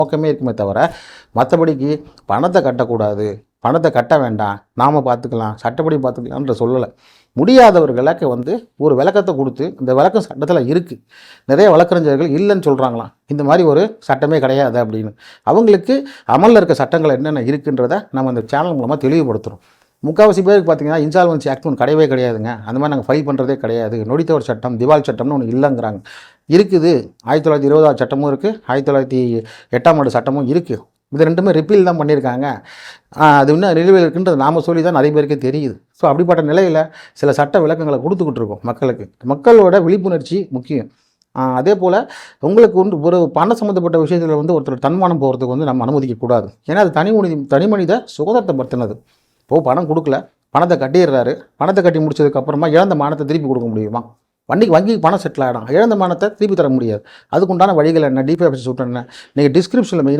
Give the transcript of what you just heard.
நோக்கமே இருக்குமே தவிர மற்றபடிக்கு பணத்தை கட்டக்கூடாது, பணத்தை கட்ட வேண்டாம், நாம் பார்த்துக்கலாம், சட்டப்படி பார்த்துக்கலான்ற சொல்லலை. முடியாதவர்களுக்கு ஒரு விளக்கத்தை கொடுத்து, இந்த விளக்கம் சட்டத்தில் இருக்குது, நிறைய வழக்கறிஞர்கள் இல்லைன்னு சொல்கிறாங்களாம், இந்த மாதிரி ஒரு சட்டமே கிடையாது அப்படின்னு. அவங்களுக்கு அமலில் இருக்க சட்டங்கள் என்னென்ன இருக்குன்றதை நம்ம இந்த சேனல் மூலமாக தெளிவுபடுத்துகிறோம். முக்கால்வாசி பேருக்கு பார்த்தீங்கன்னா இன்சால்வன்சி ஆக்ட் ஒன்று கிடையவே கிடையாதுங்க, அந்த மாதிரி நாங்கள் ஃபைல் பண்ணுறதே கிடையாது, நொடித்தவர் சட்டம், திவால் சட்டம்னு ஒன்று இல்லைங்கிறாங்க. இருக்குது, 1920 சட்டமும் இருக்குது, 1908 சட்டமும் இருக்குது. இது ரெண்டுமே ரிப்பீல் தான் பண்ணியிருக்காங்க. அது இன்னும் நிலுவையில் இருக்குன்றது நாம் சொல்லி தான் நிறைய பேருக்கு தெரியுது. ஸோ அப்படிப்பட்ட நிலையில் சில சட்ட விளக்கங்களை கொடுத்துக்கிட்டு இருக்கோம் மக்களுக்கு. மக்களோட விழிப்புணர்ச்சி முக்கியம். அதே போல் உங்களுக்கு ஒரு பணம் சம்மந்தப்பட்ட விஷயத்தில் ஒருத்தர் தன்மானம் போகிறதுக்கு நம்ம அனுமதிக்கக்கூடாது. ஏன்னா அது தனி மனித சுதந்திரத்தை பற்றினது. இப்போது பணம் கொடுக்கல, பணத்தை கட்டிடுறாரு, பணத்தை கட்டி முடிச்சதுக்கப்புறமா இழந்த மானத்தை திருப்பி கொடுக்க முடியுமா? வங்கிக்கு பணம் செட்டில் ஆகிடும், இழந்த மானத்தை திருப்பி தர முடியாது. அதுக்குண்டான வழிகள் என்ன, டிஃபேக்ஷன் சூட் என்ன, நீங்கள் டிஸ்கிரிப்ஷனில்